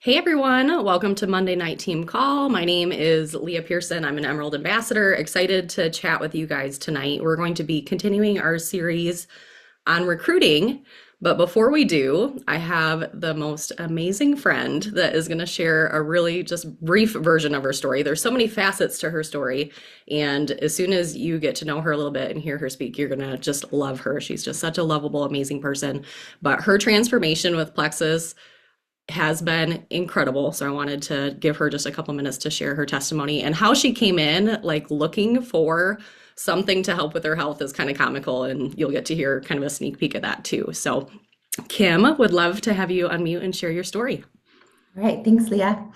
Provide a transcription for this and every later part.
Hey everyone, welcome to Monday Night Team Call. My name is Leah Pearson. I'm an Emerald Ambassador. Excited to chat with you guys tonight. We're going to be continuing our series on recruiting. But before we do, I have the most amazing friend that is going to share a really just brief version of her story. There's so many facets to her story. And as soon as you get to know her a little bit and hear her speak, you're going to just love her. She's just such a lovable, amazing person. But her transformation with Plexus has been incredible. So I wanted to give her just a couple minutes to share her testimony and how she came in, like looking for something to help with her health is kind of comical. And you'll get to hear kind of a sneak peek of that too. So, Kym, would love to have you unmute and share your story. All right, thanks, Leah.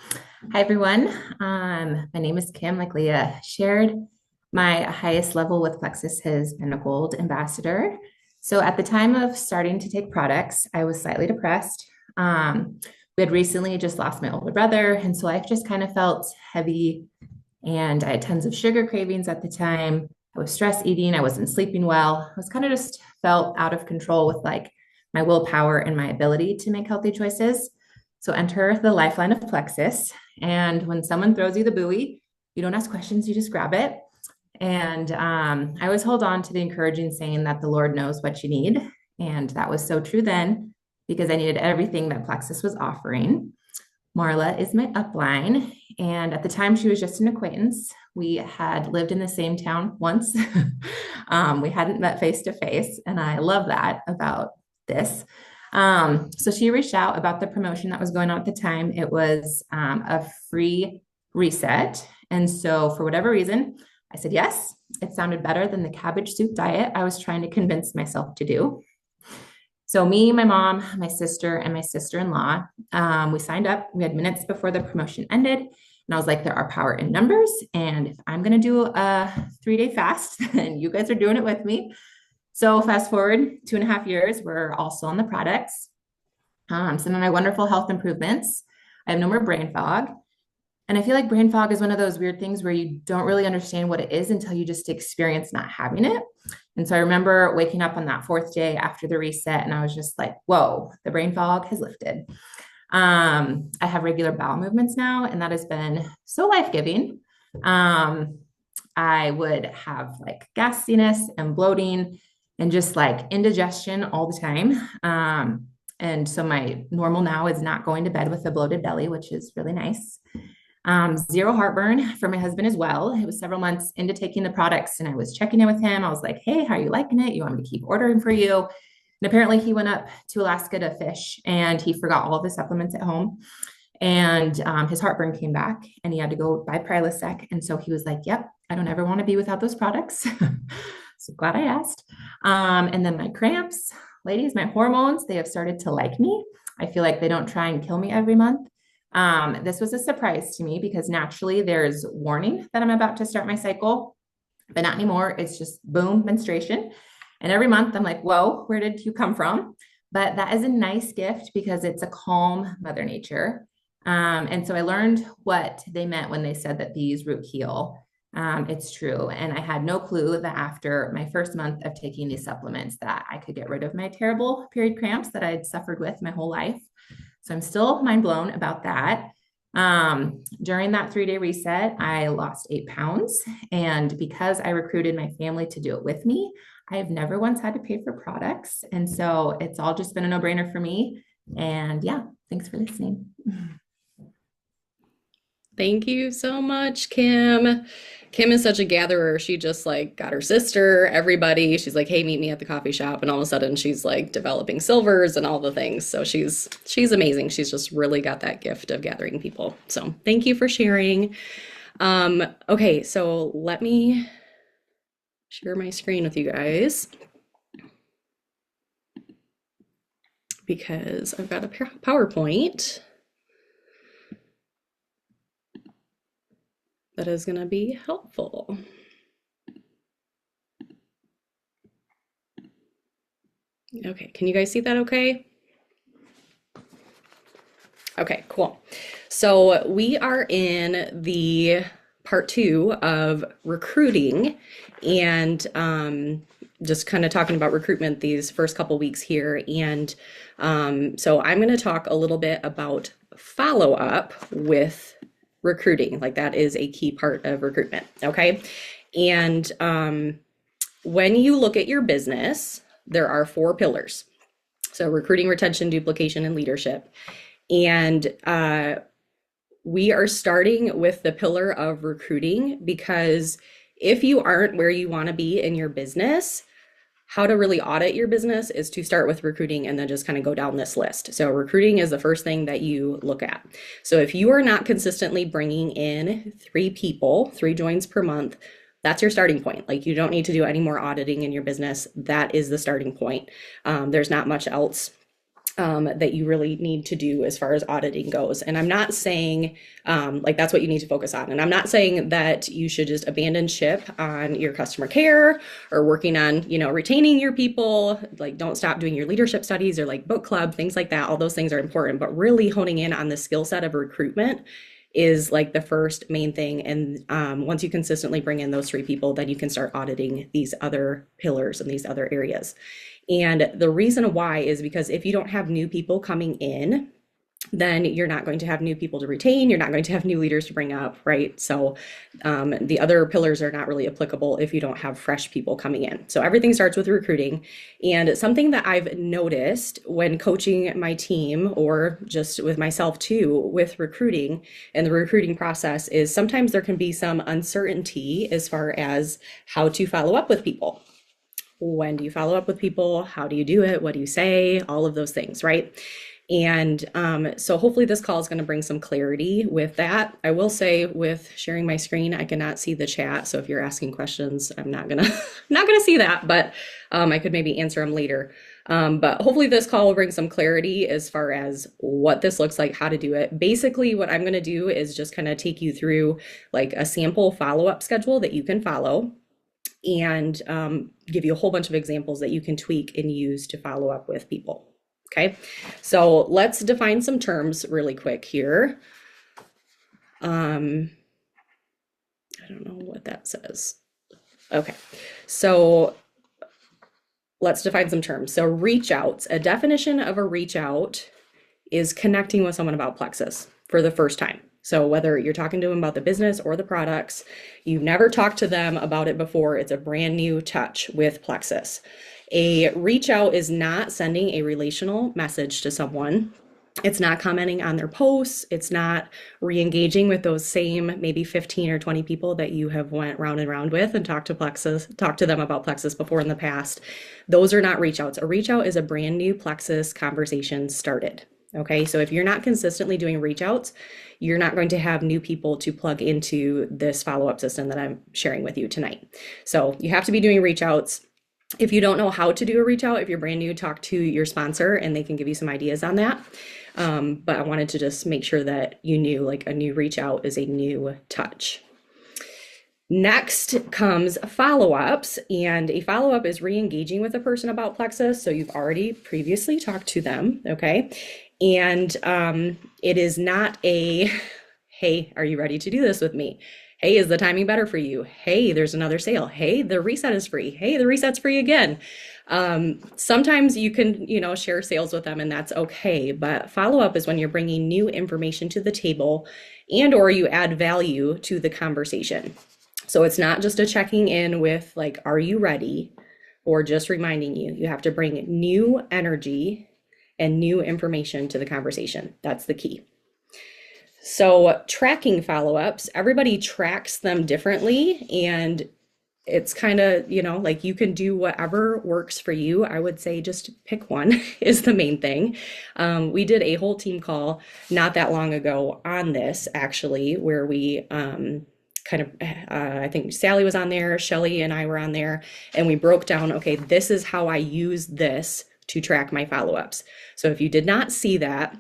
Hi, everyone. My name is Kym. Like Leah shared, my highest level with Plexus has been a gold ambassador. So at the time of starting to take products, I was slightly depressed. We had recently just lost my older brother, and so life just kind of felt heavy, and I had tons of sugar cravings at the time. I was stress eating. I wasn't sleeping well. I was kind of just felt out of control with like my willpower and my ability to make healthy choices. So enter the lifeline of Plexus. And when someone throws you the buoy, you don't ask questions, you just grab it. And I always hold on to the encouraging saying that the Lord knows what you need. And that was so true then because I needed everything that Plexus was offering. Marla is my upline. And at the time, she was just an acquaintance. We had lived in the same town once. We hadn't met face to face. And I love that about this. So she reached out about the promotion that was going on at the time. It was a free reset. And so, for whatever reason, I said yes. It sounded better than the cabbage soup diet I was trying to convince myself to do. So me, my mom, my sister, and my sister-in-law, we signed up. We had minutes before the promotion ended. And I was like, there are power in numbers. And if I'm going to do a 3-day fast, then you guys are doing it with me. So fast forward 2.5 years, we're also on the products. Some of my wonderful health improvements. I have no more brain fog. And I feel like brain fog is one of those weird things where you don't really understand what it is until you just experience not having it. And so I remember waking up on that fourth day after the reset, and I was just like, whoa, the brain fog has lifted. I have regular bowel movements now, and that has been so life-giving. I would have like gassiness and bloating and just like indigestion all the time. And so my normal now is not going to bed with a bloated belly, which is really nice. Zero heartburn for my husband as well. It was several months into taking the products, and I was checking in with him. I was like, hey, how are you liking it? You want me to keep ordering for you? And apparently he went up to Alaska to fish and he forgot all of the supplements at home. And his heartburn came back and he had to go buy Prilosec. And so he was like, yep, I don't ever want to be without those products. So glad I asked. And then my cramps, ladies, my hormones, they have started to like me. I feel like they don't try and kill me every month. This was a surprise to me because naturally there's warning that I'm about to start my cycle, but not anymore. It's just boom, menstruation. And every month I'm like, whoa, where did you come from? But that is a nice gift because it's a calm Mother Nature. And so I learned what they meant when they said that these root heal. It's true. And I had no clue that after my first month of taking these supplements that I could get rid of my terrible period cramps that I'd suffered with my whole life. So I'm still mind blown about that. During that 3-day reset, I lost 8 pounds. And because I recruited my family to do it with me, I have never once had to pay for products. And so it's all just been a no brainer for me. And yeah, thanks for listening. Thank you so much, Kym. Kym is such a gatherer. She just like got her sister, everybody. She's like, "Hey, meet me at the coffee shop." And all of a sudden she's like developing silvers and all the things. So she's amazing. She's just really got that gift of gathering people. So, thank you for sharing. Okay, so let me share my screen with you guys because I've got a PowerPoint that is going to be helpful. Okay, can you guys see that okay? Okay, cool. So we are in the part 2 of recruiting, and just kind of talking about recruitment these first couple weeks here. And so I'm going to talk a little bit about follow up with recruiting. Like that is a key part of recruitment. Okay. And when you look at your business, there are four pillars. So recruiting, retention, duplication, and leadership. And we are starting with the pillar of recruiting because if you aren't where you want to be in your business, how to really audit your business is to start with recruiting and then just kind of go down this list. So recruiting is the first thing that you look at. So if you are not consistently bringing in 3 joins per month, that's your starting point. Like you don't need to do any more auditing in your business. That is the starting point. There's not much else that you really need to do as far as auditing goes. And I'm not saying like that's what you need to focus on. And I'm not saying that you should just abandon ship on your customer care or working on, retaining your people. Like don't stop doing your leadership studies or like book club, things like that. All those things are important, but really honing in on the skill set of recruitment is like the first main thing. And once you consistently bring in those 3 people, then you can start auditing these other pillars and these other areas. And the reason why is because if you don't have new people coming in, then you're not going to have new people to retain. You're not going to have new leaders to bring up, right? So the other pillars are not really applicable if you don't have fresh people coming in. So everything starts with recruiting. And something that I've noticed when coaching my team or just with myself too, with recruiting and the recruiting process is sometimes there can be some uncertainty as far as how to follow up with people. When do you follow up with people? How do you do it? What do you say? All of those things, right? And so hopefully this call is going to bring some clarity with that. I will say with sharing my screen, I cannot see the chat. So if you're asking questions, I'm not gonna not gonna see that, but I could maybe answer them later. But hopefully this call will bring some clarity as far as what this looks like, how to do it. Basically, what I'm going to do is just kind of take you through like a sample follow-up schedule that you can follow and give you a whole bunch of examples that you can tweak and use to follow up with people. Okay, so let's define some terms really quick here. I don't know what that says. Okay, so let's define some terms. So reach outs, a definition of a reach out is connecting with someone about Plexus for the first time. So whether you're talking to them about the business or the products, you've never talked to them about it before, it's a brand new touch with Plexus. A reach out is not sending a relational message to someone. It's not commenting on their posts. It's not re-engaging with those same maybe 15 or 20 people that you have went round and round with and talked to them about Plexus before in the past. Those are not reach outs. A reach out is a brand new Plexus conversation started. Okay, so if you're not consistently doing reach outs, you're not going to have new people to plug into this follow-up system that I'm sharing with you tonight. So you have to be doing reach outs. If you don't know how to do a reach out, if you're brand new, talk to your sponsor and they can give you some ideas on that. But I wanted to just make sure that you knew like a new reach out is a new touch. Next comes follow-ups, and a follow-up is re-engaging with a person about Plexus. So you've already previously talked to them, okay? And it is not a, hey, are you ready to do this with me? Hey, is the timing better for you? Hey, there's another sale. Hey, the reset is free. Hey, the reset's free again. Sometimes you can, share sales with them and that's okay. But follow-up is when you're bringing new information to the table and or you add value to the conversation. So it's not just a checking in with like, are you ready? Or just reminding you, you have to bring new energy and new information to the conversation. That's the key. So tracking follow-ups, everybody tracks them differently and it's kind of, like you can do whatever works for you. I would say just pick one is the main thing. We did a whole team call not that long ago on this actually, where we I think Sally was on there, Shelly and I were on there, and we broke down, okay, this is how I use this to track my follow-ups. So if you did not see that,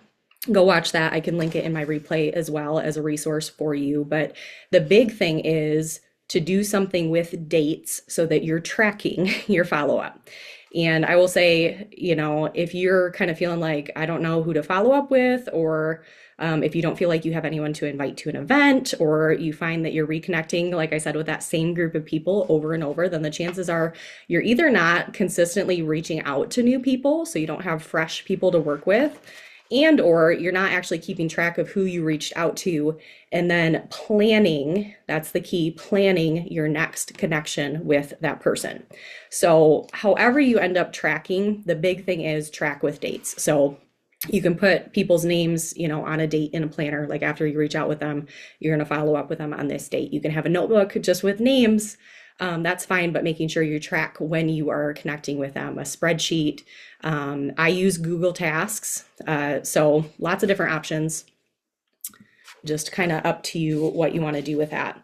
go watch that. I can link it in my replay as well as a resource for you. But the big thing is to do something with dates so that you're tracking your follow-up. And I will say, if you're kind of feeling like, I don't know who to follow up with, or if you don't feel like you have anyone to invite to an event, or you find that you're reconnecting, like I said, with that same group of people over and over, then the chances are you're either not consistently reaching out to new people, so you don't have fresh people to work with, and or you're not actually keeping track of who you reached out to, and then planning, that's the key, planning your next connection with that person. So however you end up tracking, the big thing is track with dates. So you can put people's names, on a date in a planner. Like after you reach out with them, you're going to follow up with them on this date. You can have a notebook just with names. That's fine, but making sure you track when you are connecting with them, a spreadsheet. I use Google Tasks. So lots of different options, just kind of up to you what you want to do with that.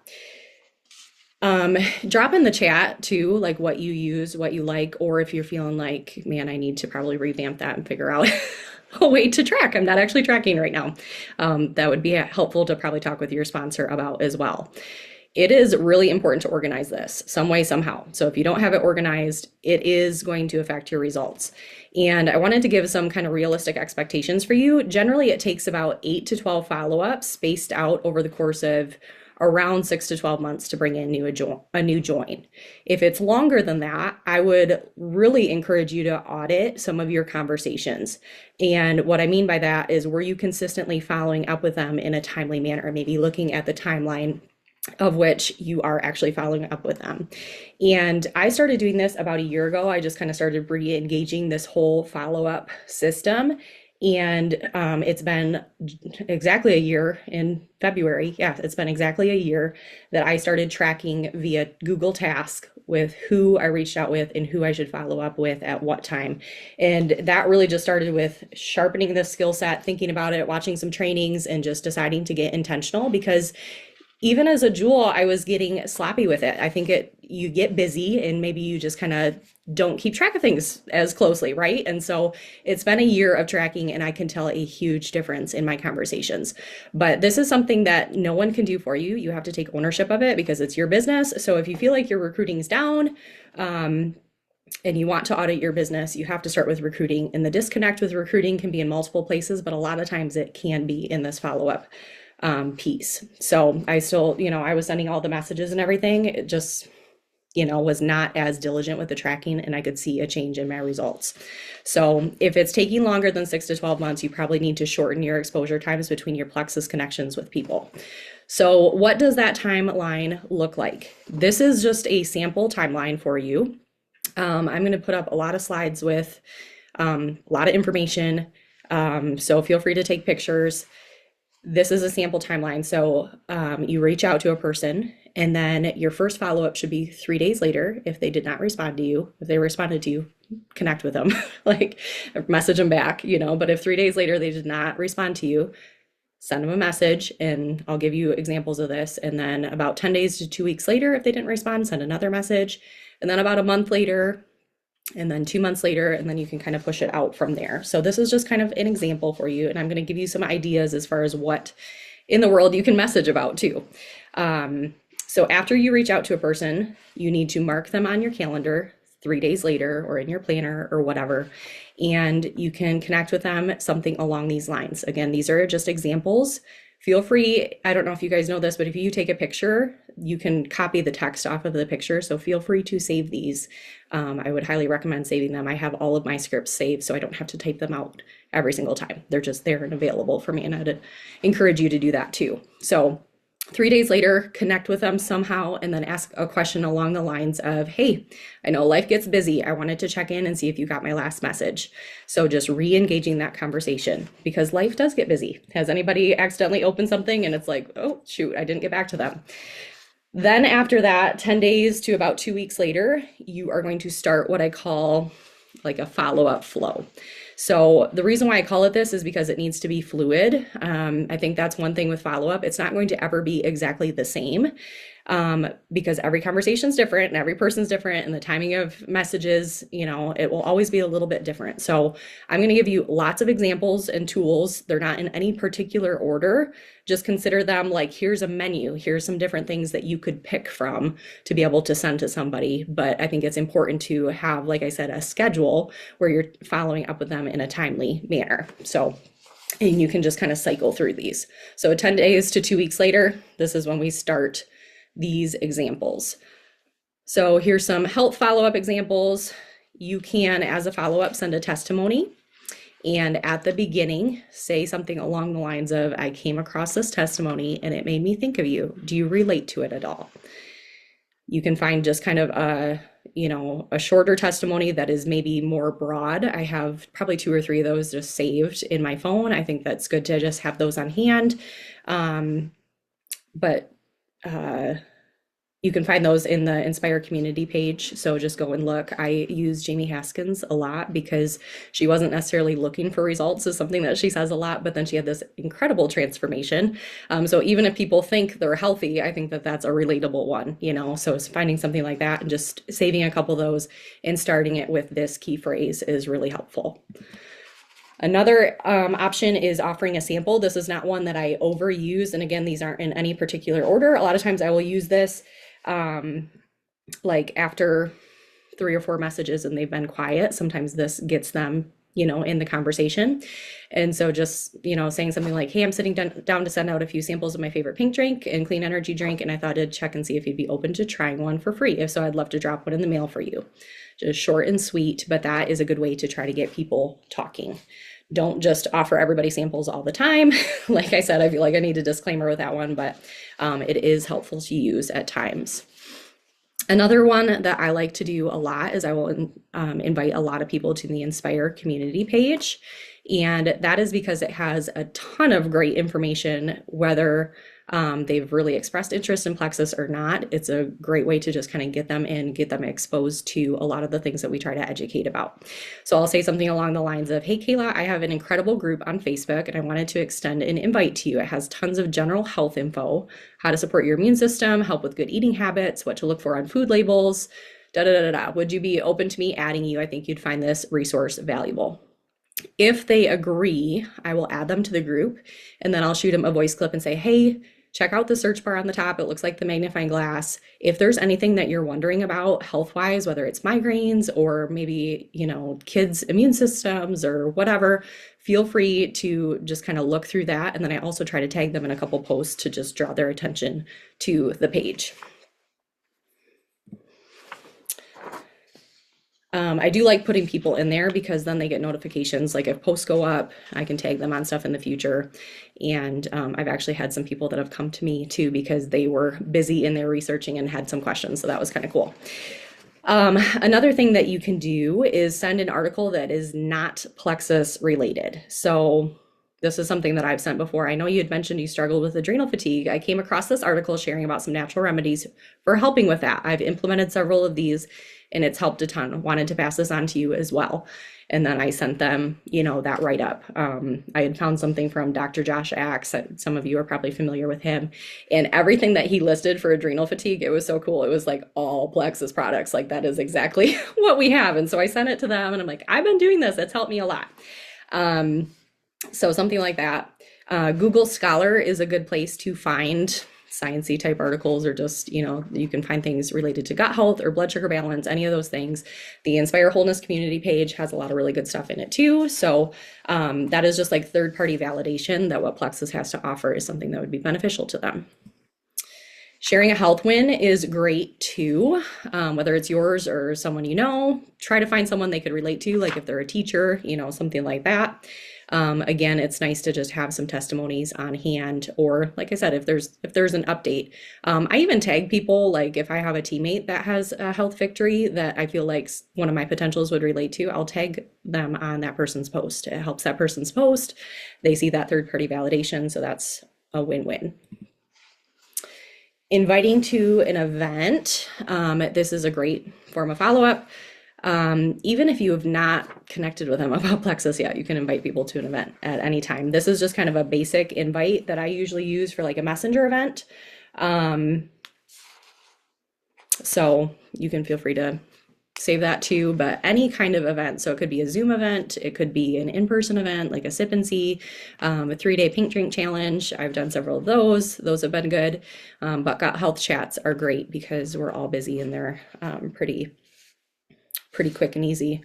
Drop in the chat too, like what you use, what you like, or if you're feeling like, man, I need to probably revamp that and figure out a way to track. I'm not actually tracking right now. That would be helpful to probably talk with your sponsor about as well. It is really important to organize this some way, somehow. So if you don't have it organized, it is going to affect your results. And I wanted to give some kind of realistic expectations for you. Generally, it takes about 8 to 12 follow-ups spaced out over the course of around 6 to 12 months to bring in a new join. If it's longer than that, I would really encourage you to audit some of your conversations. And what I mean by that is, were you consistently following up with them in a timely manner? Maybe looking at the timeline of which you are actually following up with them. And I started doing this about a year ago. I just kind of started re-engaging this whole follow-up system. And it's been exactly a year in February. Yeah, it's been exactly a year that I started tracking via Google Task with who I reached out with and who I should follow up with at what time. And that really just started with sharpening the skill set, thinking about it, watching some trainings, and just deciding to get intentional, because even as a jewel, I was getting sloppy with it. I think you get busy and maybe you just kind of don't keep track of things as closely, right? And so it's been a year of tracking, and I can tell a huge difference in my conversations. But this is something that no one can do for you. You have to take ownership of it because it's your business. So if you feel like your recruiting is down, and you want to audit your business, you have to start with recruiting. And the disconnect with recruiting can be in multiple places, but a lot of times it can be in this follow-up piece. So I still, I was sending all the messages and everything. It just, was not as diligent with the tracking, and I could see a change in my results. So if it's taking longer than 6 to 12 months, you probably need to shorten your exposure times between your Plexus connections with people. So what does that timeline look like? This is just a sample timeline for you. I'm going to put up a lot of slides with a lot of information. So feel free to take pictures. This is a sample timeline. So you reach out to a person, and then your first follow-up should be 3 days later. If they did not respond to you, if they responded to you, connect with them, like message them back, but if 3 days later they did not respond to you, send them a message, and I'll give you examples of this. And then about 10 days to 2 weeks later, if they didn't respond, send another message. And then about a month later, and then 2 months later, and then you can kind of push it out from there. So this is just kind of an example for you, and I'm going to give you some ideas as far as what in the world you can message about too. So after you reach out to a person, you need to mark them on your calendar 3 days later or in your planner or whatever, and you can connect with them something along these lines. Again, these are just examples. Feel free, I don't know if you guys know this, but if you take a picture, you can copy the text off of the picture. So feel free to save these. I would highly recommend saving them. I have all of my scripts saved, so I don't have to type them out every single time. They're just there and available for me, and I'd encourage you to do that too. So 3 days later, connect with them somehow, and then ask a question along the lines of, hey, I know life gets busy. I wanted to check in and see if you got my last message. So just re-engaging that conversation, because life does get busy. Has anybody accidentally opened something and it's like, oh, shoot, I didn't get back to them? Then after that, 10 days to about 2 weeks later, you are going to start what I call like a follow-up flow. So the reason why I call it this is because it needs to be fluid. I think that's one thing with follow-up. It's not going to ever be exactly the same. because every conversation is different and every person's different, and the timing of messages, it will always be a little bit different. So I'm going to give you lots of examples and tools. They're not in any particular order. Just consider them like, here's a menu, here's some different things that you could pick from to be able to send to somebody. But I think it's important to have, like I said, a schedule where you're following up with them in a timely manner. So, and you can just kind of cycle through these. So 10 days to 2 weeks later, this is when we start these examples. So here's some health follow-up examples. You can, as a follow-up, send a testimony. And at the beginning, say something along the lines of, I came across this testimony and it made me think of you. Do you relate to it at all? You can find just kind of a shorter testimony that is maybe more broad. I have probably 2 or 3 of those just saved in my phone. I think that's good to just have those on hand. But you can find those in the Inspire community page. So just go and look. I use Jamie Haskins a lot because she wasn't necessarily looking for results, is something that she says a lot, but then she had this incredible transformation. So even if people think they're healthy, I think that that's a relatable one, so it's finding something like that and just saving a couple of those and starting it with this key phrase is really helpful. Another option is offering a sample. This is not one that I overuse. And again, these aren't in any particular order. A lot of times I will use this like after 3 or 4 messages and they've been quiet. Sometimes this gets them, in the conversation. And so just, saying something like, hey, I'm sitting down to send out a few samples of my favorite pink drink and clean energy drink. And I thought I'd check and see if you'd be open to trying one for free. If so, I'd love to drop one in the mail for you. Just short and sweet, but that is a good way to try to get people talking. Don't just offer everybody samples all the time. Like I said, I feel like I need a disclaimer with that one, but it is helpful to use at times. Another one that I like to do a lot is I will invite a lot of people to the Inspire community page. And that is because it has a ton of great information, whether they've really expressed interest in Plexus or not. It's a great way to just kind of get them in, get them exposed to a lot of the things that we try to educate about. So I'll say something along the lines of, hey, Kayla, I have an incredible group on Facebook and I wanted to extend an invite to you. It has tons of general health info, how to support your immune system, help with good eating habits, what to look for on food labels, da da da da. Would you be open to me adding you? I think you'd find this resource valuable. If they agree, I will add them to the group and then I'll shoot them a voice clip and say, hey, check out the search bar on the top. It looks like the magnifying glass. If there's anything that you're wondering about health-wise, whether it's migraines or maybe, kids' immune systems or whatever, feel free to just kind of look through that. And then I also try to tag them in a couple posts to just draw their attention to the page. I do like putting people in there because then they get notifications. Like if posts go up, I can tag them on stuff in the future. And I've actually had some people that have come to me too because they were busy in their researching and had some questions. So that was kind of cool. Another thing that you can do is send an article that is not Plexus related. So this is something that I've sent before. I know you had mentioned you struggled with adrenal fatigue. I came across this article sharing about some natural remedies for helping with that. I've implemented several of these and it's helped a ton. Wanted to pass this on to you as well. And then I sent them, that write up. I had found something from Dr. Josh Axe. Some of you are probably familiar with him. And everything that he listed for adrenal fatigue, it was so cool. It was like all Plexus products. Like that is exactly what we have. And so I sent it to them and I'm like, I've been doing this. It's helped me a lot. So something like that. Google Scholar is a good place to find sciencey type articles or just, you can find things related to gut health or blood sugar balance, any of those things. The Inspire Wholeness community page has a lot of really good stuff in it too. So that is just like third-party validation that what Plexus has to offer is something that would be beneficial to them. Sharing a health win is great too, whether it's yours or someone try to find someone they could relate to, like if they're a teacher, something like that. Again, it's nice to just have some testimonies on hand, or like I said, if there's an update. I even tag people, like if I have a teammate that has a health victory that I feel like one of my potentials would relate to, I'll tag them on that person's post. It helps that person's post. They see that third-party validation, so that's a win-win. Inviting to an event. This is a great form of follow-up. Even if you have not connected with them about Plexus yet, you can invite people to an event at any time. This is just kind of a basic invite that I usually use for like a messenger event. So you can feel free to save that too, but any kind of event. So it could be a Zoom event, it could be an in-person event like a sip and see, a 3-day pink drink challenge. I've done several of those. Those have been good. But gut health chats are great because we're all busy and they're pretty quick and easy.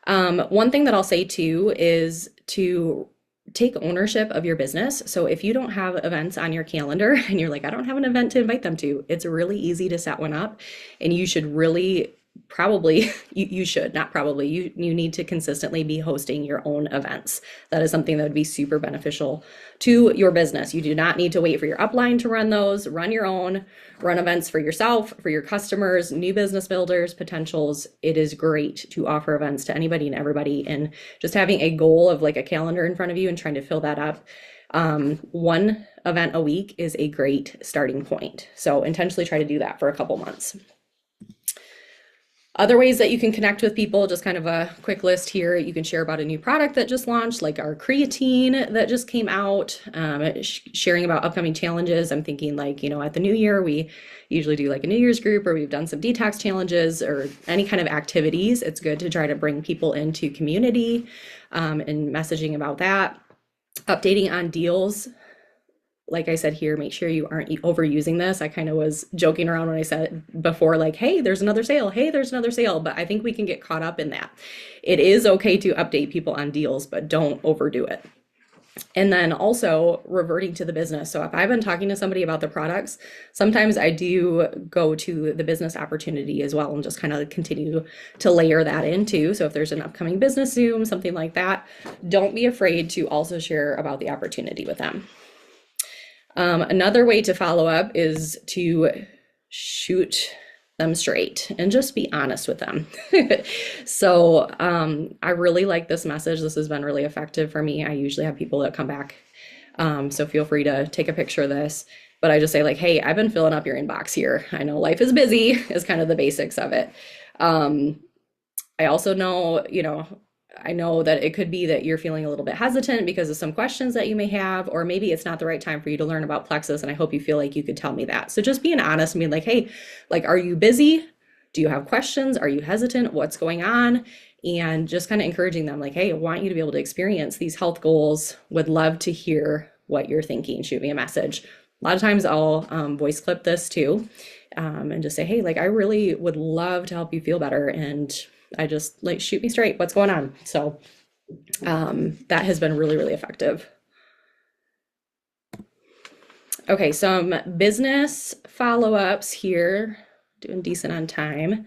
One thing that I'll say too is to take ownership of your business. So if you don't have events on your calendar and you're like, I don't have an event to invite them to, it's really easy to set one up, and you should really probably you should not probably you need to consistently be hosting your own events. That is something that would be super beneficial to your business. You do not need to wait for your upline to run those. Run your own, run events for yourself, for your customers, new business builders, potentials. It is great to offer events to anybody and everybody, and just having a goal of like a calendar in front of you and trying to fill that up. One event a week is a great starting point. So intentionally try to do that for a couple months. Other ways that you can connect with people, just kind of a quick list here. You can share about a new product that just launched, like our creatine that just came out, sharing about upcoming challenges. I'm thinking like, at the new year, we usually do like a New Year's group, or we've done some detox challenges or any kind of activities. It's good to try to bring people into community and messaging about that. Updating on deals. Like I said here, make sure you aren't overusing this. I kind of was joking around when I said before, like, hey, there's another sale. Hey, there's another sale. But I think we can get caught up in that. It is okay to update people on deals, but don't overdo it. And then also reverting to the business. So if I've been talking to somebody about the products, sometimes I do go to the business opportunity as well and just kind of continue to layer that into. So if there's an upcoming business Zoom, something like that, don't be afraid to also share about the opportunity with them. Another way to follow up is to shoot them straight and just be honest with them. So I really like this message. This has been really effective for me. I usually have people that come back. So feel free to take a picture of this. But I just say like, hey, I've been filling up your inbox here. I know life is busy is kind of the basics of it. I also know, I know that it could be that you're feeling a little bit hesitant because of some questions that you may have, or maybe it's not the right time for you to learn about plexus. And I hope you feel like you could tell me that. So just being honest and being like, hey, like, are you busy? Do you have questions? Are you hesitant? What's going on? And just kind of encouraging them like, hey, I want you to be able to experience these health goals. Would love to hear what you're thinking. Shoot me a message. A lot of times I'll voice clip this too, and just say, hey, like, I really would love to help you feel better. And I just like, shoot me straight, what's going on? So that has been really, really effective. Okay, some business follow-ups here, doing decent on time.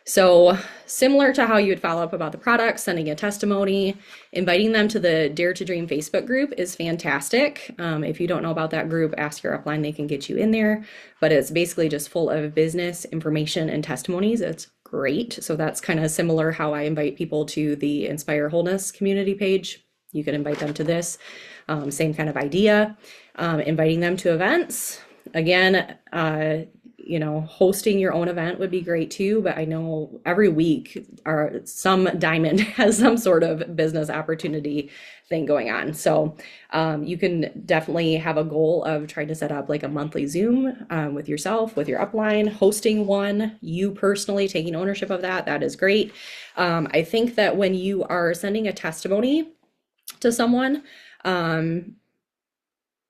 So similar to how you would follow up about the product, sending a testimony, inviting them to the Dare to Dream Facebook group is fantastic. If you don't know about that group, ask your upline, they can get you in there. But it's basically just full of business information and testimonies. It's great. So that's kind of similar how I invite people to the Inspire Wholeness community page. You can invite them to this. Same kind of idea. Inviting them to events. Again, hosting your own event would be great too, but I know every week some diamond has some sort of business opportunity thing going on. So you can definitely have a goal of trying to set up like a monthly Zoom with yourself, with your upline, hosting one, you personally taking ownership of that. That is great. I think that when you are sending a testimony to someone,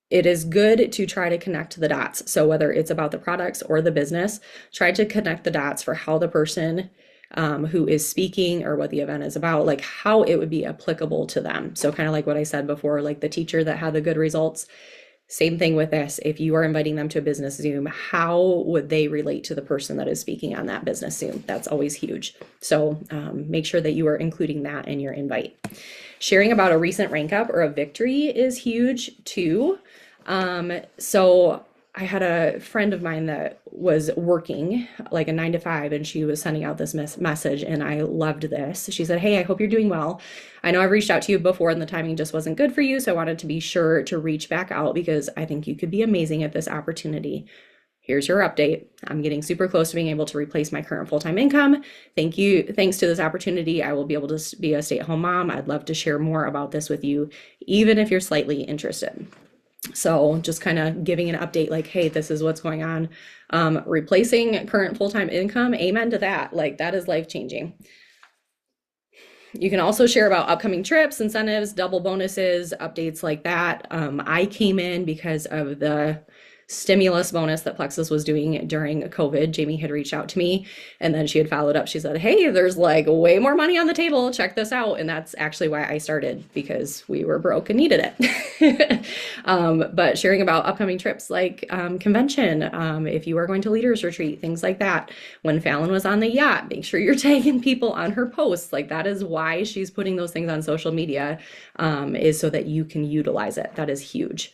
it is good to try to connect the dots. So whether it's about the products or the business, try to connect the dots for how the person who is speaking or what the event is about, like how it would be applicable to them. So kind of like what I said before, like the teacher that had the good results, same thing with this. If you are inviting them to a business Zoom, how would they relate to the person that is speaking on that business Zoom? That's always huge. So make sure that you are including that in your invite. Sharing about a recent rank up or a victory is huge too. So I had a friend of mine that was working like a 9 to 5, and she was sending out this message, and I loved this. She said, hey, I hope you're doing well. I know I've reached out to you before and the timing just wasn't good for you. So I wanted to be sure to reach back out because I think you could be amazing at this opportunity. Here's your update. I'm getting super close to being able to replace my current full-time income. Thank you. Thanks to this opportunity, I will be able to be a stay-at-home mom. I'd love to share more about this with you, even if you're slightly interested. So just kind of giving an update like, hey, this is what's going on. Replacing current full-time income, amen to that. Like that is life changing. You can also share about upcoming trips, incentives, double bonuses, updates like that. I came in because of the stimulus bonus that Plexus was doing during COVID. Jamie had reached out to me and then she had followed up. She said, hey, there's like way more money on the table. Check this out. And that's actually why I started, because we were broke and needed it. But sharing about upcoming trips like convention, if you are going to leaders retreat, things like that. When Fallon was on the yacht, make sure you're tagging people on her posts. Like that is why she's putting those things on social media, is so that you can utilize it. That is huge.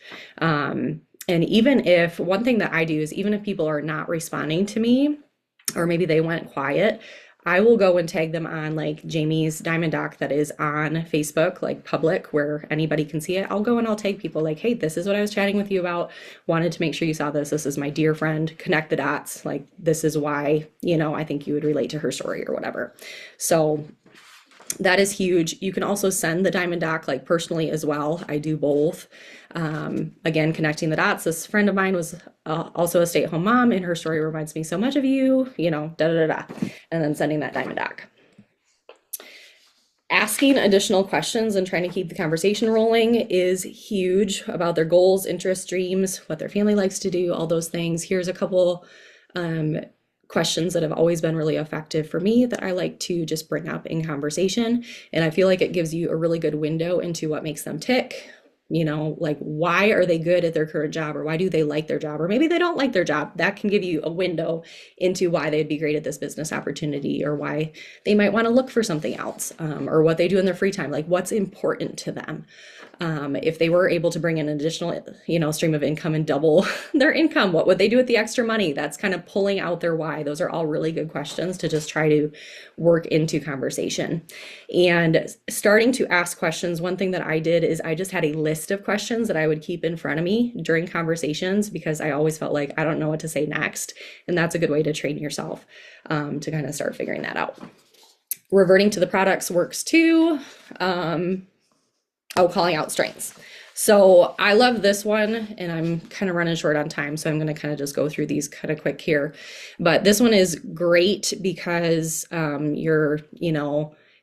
And even if one thing that I do is even if people are not responding to me, or maybe they went quiet, I will go and tag them on like Jamie's Diamond Doc that is on Facebook, like public, where anybody can see it. I'll go and I'll tag people like, hey, this is what I was chatting with you about. Wanted to make sure you saw this. This is my dear friend. Connect the dots. Like, this is why, I think you would relate to her story or whatever. So that is huge. You can also send the Diamond Doc like personally as well. I do both. Again, connecting the dots. This friend of mine was also a stay-at-home mom, and her story reminds me so much of you, da da da da. And then sending that Diamond Doc. Asking additional questions and trying to keep the conversation rolling is huge about their goals, interests, dreams, what their family likes to do, all those things. Here's a couple questions that have always been really effective for me that I like to just bring up in conversation. And I feel like it gives you a really good window into what makes them tick. Like why are they good at their current job, or why do they like their job, or maybe they don't like their job. That can give you a window into why they'd be great at this business opportunity, or why they might want to look for something else, or what they do in their free time, like what's important to them. If they were able to bring in an additional, stream of income and double their income, what would they do with the extra money? That's kind of pulling out their why. Those are all really good questions to just try to work into conversation. And starting to ask questions, one thing that I did is I just had a list of questions that I would keep in front of me during conversations, because I always felt like I don't know what to say next. And that's a good way to train yourself to kind of start figuring that out. Reverting to the products works too. Calling out strengths. So I love this one, and I'm kind of running short on time, so I'm going to kind of just go through these kind of quick here. But this one is great because you're,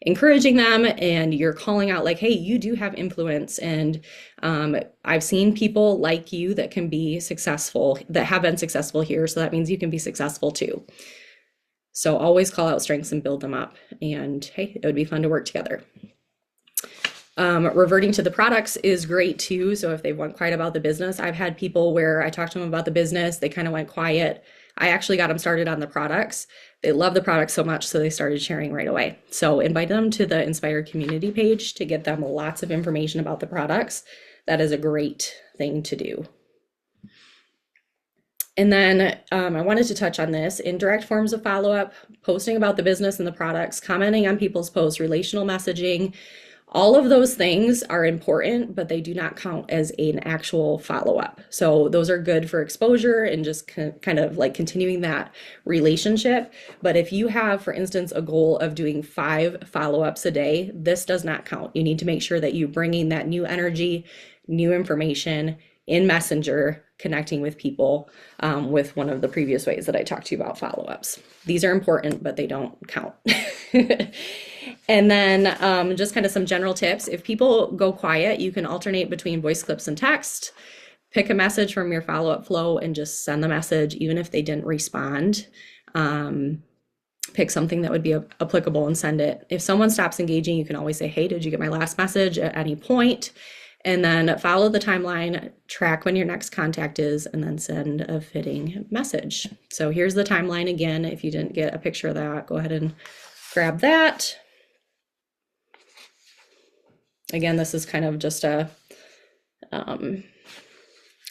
encouraging them, and you're calling out like, hey, you do have influence, and I've seen people like you that can be successful, that have been successful here, so that means you can be successful too. So always call out strengths and build them up, and hey, it would be fun to work together. Reverting to the products is great too. So if they went quiet about the business, I've had people where I talked to them about the business, they kind of went quiet. I actually got them started on the products. They love the products so much, so they started sharing right away. So invite them to the Inspired Community page to get them lots of information about the products. That is a great thing to do. And then I wanted to touch on this: indirect forms of follow-up, posting about the business and the products, commenting on people's posts, relational messaging. All of those things are important, but they do not count as an actual follow-up. So those are good for exposure and just kind of like continuing that relationship. But if you have, for instance, a goal of doing 5 follow-ups a day, this does not count. You need to make sure that you're bringing that new energy, new information in Messenger, connecting with people with one of the previous ways that I talked to you about follow-ups. These are important, but they don't count. And then just kind of some general tips. If people go quiet, you can alternate between voice clips and text. Pick a message from your follow-up flow and just send the message, even if they didn't respond. Pick something that would be applicable and send it. If someone stops engaging, you can always say, hey, did you get my last message at any point? And then follow the timeline, track when your next contact is, and then send a fitting message. So here's the timeline again. If you didn't get a picture of that, go ahead and grab that. Again, this is kind of just a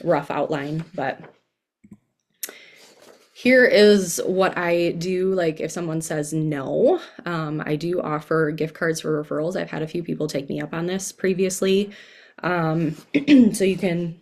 rough outline, but here is what I do. Like if someone says no, I do offer gift cards for referrals. I've had a few people take me up on this previously. So you can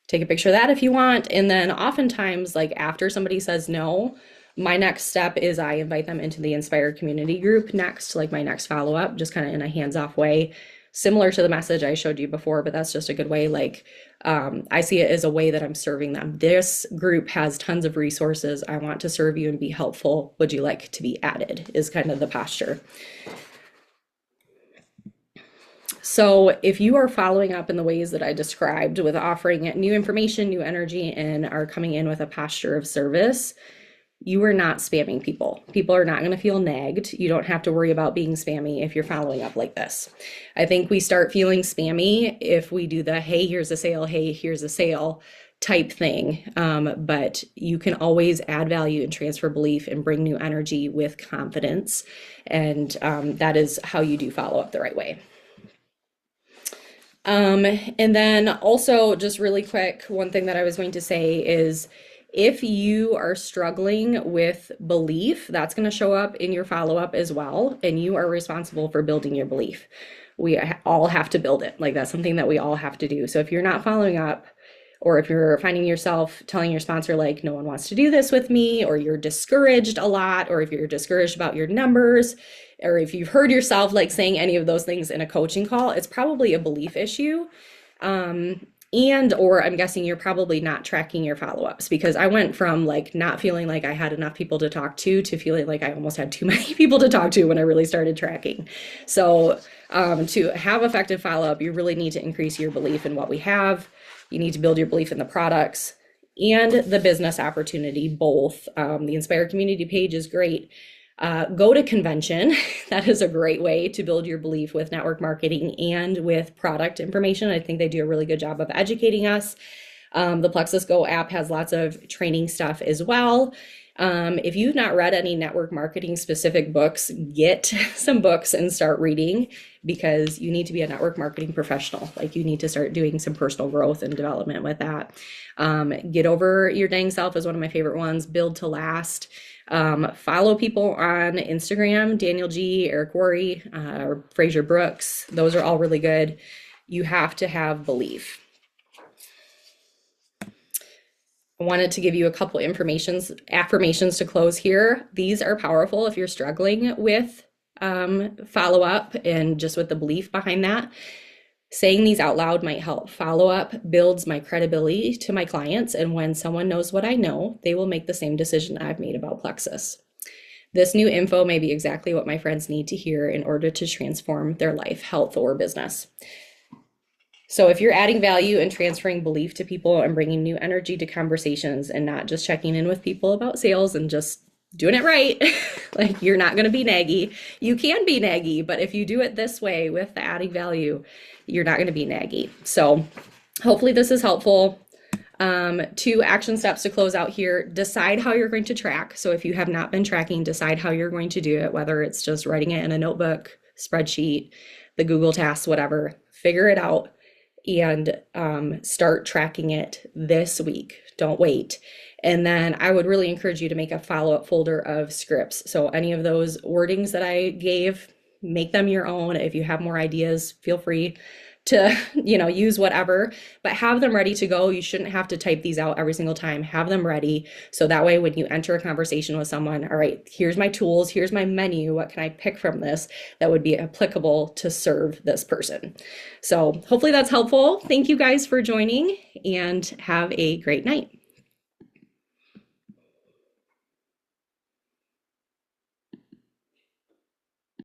take a picture of that if you want. And then oftentimes, like after somebody says no, my next step is I invite them into the Inspired Community group next, like my next follow-up, just kind of in a hands-off way. similar to the message I showed you before, but that's just a good way. Like, I see it as a way that I'm serving them. This group has tons of resources. I want to serve you and be helpful. Would you like to be added? Is kind of the posture. So, if you are following up in the ways that I described with offering new information, new energy, and are coming in with a posture of service, you are not spamming people. People are not going to feel nagged. You don't have to worry about being spammy if you're following up like this. I think we start feeling spammy if we do the hey, here's a sale, hey, here's a sale type thing. But you can always add value and transfer belief and bring new energy with confidence. And that is how you do follow up the right way. And then also, just really quick, one thing that I was going to say is if you are struggling with belief, that's going to show up in your follow up as well. And you are responsible for building your belief. We all have to build it. Like, that's something that we all have to do. So if you're not following up, or if you're finding yourself telling your sponsor, like, no one wants to do this with me, or you're discouraged a lot, or if you're discouraged about your numbers, or if you've heard yourself like saying any of those things in a coaching call, it's probably a belief issue. And or I'm guessing you're probably not tracking your follow-ups, because I went from like not feeling like I had enough people to talk to feeling like I almost had too many people to talk to when I really started tracking. So to have effective follow-up, you really need to increase your belief in what we have. You need to build your belief in the products and the business opportunity, both. The Inspire community page is great. Go to convention. That is a great way to build your belief with network marketing and with product information. I think they do a really good job of educating us. The Plexus Go app has lots of training stuff as well. If you've not read any network marketing specific books, get some books and start reading, because you need to be a network marketing professional. Like, you need to start doing some personal growth and development with that. Get Over Your Dang Self is one of my favorite ones. Build to Last. Follow people on Instagram, Daniel G, Eric Worre, Fraser Brooks. Those are all really good. You have to have belief. I wanted to give you a couple affirmations to close here. These are powerful if you're struggling with follow up and just with the belief behind that. Saying these out loud might help. Follow up builds my credibility to my clients, and when someone knows what I know, they will make the same decision I've made about Plexus. This new info may be exactly what my friends need to hear in order to transform their life, health, or business. So if you're adding value and transferring belief to people and bringing new energy to conversations and not just checking in with people about sales and just doing it right, like, you're not going to be naggy. You can be naggy, but if you do it this way with the adding value, you're not going to be naggy. So hopefully this is helpful. 2 action steps to close out here. Decide how you're going to track. So if you have not been tracking, decide how you're going to do it, whether it's just writing it in a notebook, spreadsheet, the Google Tasks, whatever. Figure it out and start tracking it this week. Don't wait. And then I would really encourage you to make a follow-up folder of scripts. So any of those wordings that I gave, make them your own. If you have more ideas, feel free to, use whatever, but have them ready to go. You shouldn't have to type these out every single time. Have them ready. So that way, when you enter a conversation with someone, all right, here's my tools, here's my menu. What can I pick from this that would be applicable to serve this person? So hopefully that's helpful. Thank you guys for joining, and have a great night.